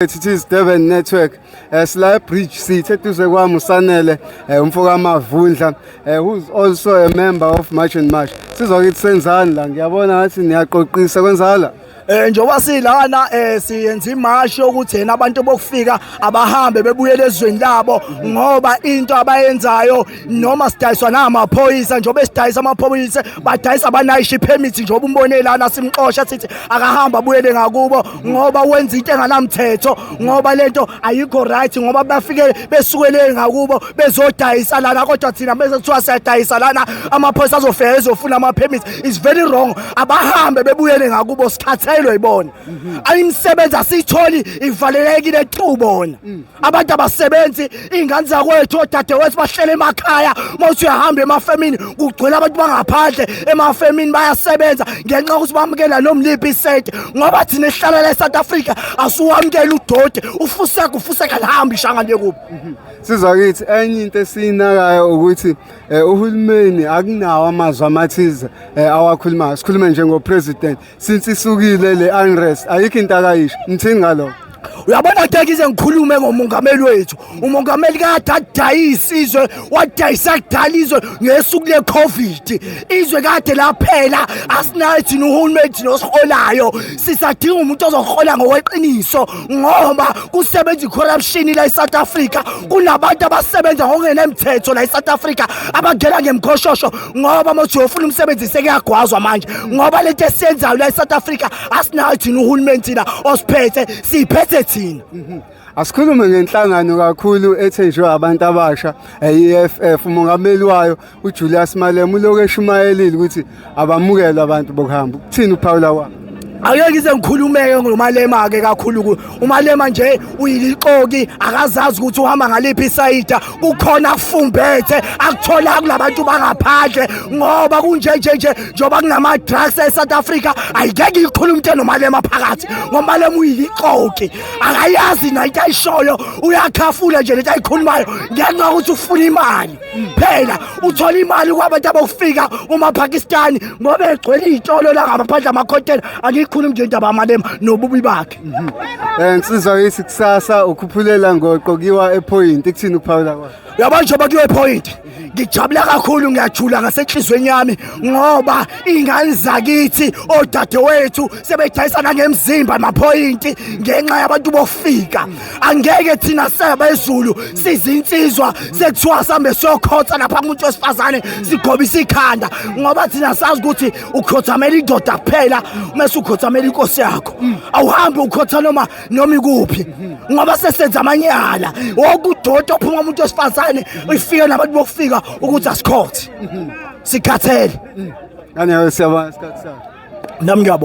It is Durban Network. Sila Bridge sithe duze kwami uSanele umfoka Mavundla who's also a member of March and March. Sizokuthi senzani la ngiyabona ngathi niyaqoqisa kwenzala. Njoba silana siyenza imashi ukuthi yena abantu bokufika abahambe bebuyele ezweni labo ngoba into abayenzayo noma sidayiswa namaphoyisa njoba esidayisa amaphoyisa badayisa abanayisha permit njoba umbonelana simxosha sithi akahamba abuyele ngakubo ngoba wenza into enganamthetho ngoba lento ayikho right ngoba bafike besukele ngakubo bezodayisa lana kodwa thina bese kuthiwa siyadayisa lana amaphoyisa azofika ezofuna ama permits is very wrong abahambe bebuyele ngakubo sikhathe ibona ayimsebenza asitholi ivalelekile tu bona abantu abasebenzi ingane zakwethu odadewethu bahlele emakhaya mawuthi uyahamba emafemini kugcwele abantu bangaphandle emafemini bayasebenza ngenxa ukuthi bamukela nomliphi isente ngoba thina ehlala la eSouth Africa asuwamukela udode ufuseka lahamba ishanga nje kubi. Sizakithi enye into esinakayo ukuthi uhulumeni akunawo amazwi amathize awakhulumayo sikhulume njengopresident since isukile le unrest ayikho into akayisho ngithini ngalokho. Uyabona ngize ngikhulume ngomongameli wethu umongameli kade adayisa izwe wadayisa kudala izwe ngesuku le COVID izwe kade laphela asinathi uhulumeni nosiholayo sisadinga umuntu ozohola ngokweqiniso ngoba kusebenza icorruption la eSouth Africa kunabantu abasebenza ngokungenemthetho la eSouth Africa abangena ngemkhoshosho ngoba manje ufuna umsebenzi sekuyagwazwa manje ngoba lento esiyenzayo la eSouth Africa asinathi uhulumeni la osiphethe siphethe thina. Asikhulume ngenhlangano kakhulu ethenjwe abantu abasha EFF umongameli wayo uJulius Malema ulokesha umayelile ukuthi abamukele abantu bokuhamba ukuthini uPaula wa Ake ngize ngikhulumeke ngoMalema ke kakhulu uMalema nje uyiliqoki akazazi ukuthi uhamba ngaliphi isayida kukhona akufumbethe akuthola kulabantu bangaphandle ngoba kunje njoba kunama drugs eSouth Africa ayikeke ikhuluma into noMalema phakathi ngoMalema uyiliqoki akayazi nayo ayishoyo uyakhafula nje lento ayikhulumayo ngenxa ukuthi ufuna imali phela uthola imali kwabantu abokufika umaPakistan ngoba egcwele izitolo la ngaphandle amakhotela khuluma nje indaba yaMalema nobubi bakhe. Ngisizwa yithi kusasa ukhuphulela ngoqokiwa ePoint ekuthini uPaula kwa. Uyabona njengoba kuyiwe ePoint ngijabula kakhulu ngiyajula ngasenhlizweni yami ngoba ingane zakithi odadewethu sebedayisana ngemzimba amaPoint ngenxa yabantu bofika angeke thina sebezulu sizinsizwa sekuthiwa sambe sokhotha lapha umuntu wesifazane sigobisa ikhanda ngoba thina sazi ukuthi ukhothamela indoda kuphela mase ukhothamela inkosi yakho awuhambi ukhotha noma ikuphi ngoba sesenza amanyala wokudoda ophuma umuntu wesifazane ifike nabantu bokufika ukuthi asikhothe sikhathele ngane siyabona isikhathi sakho nami ngiyabona.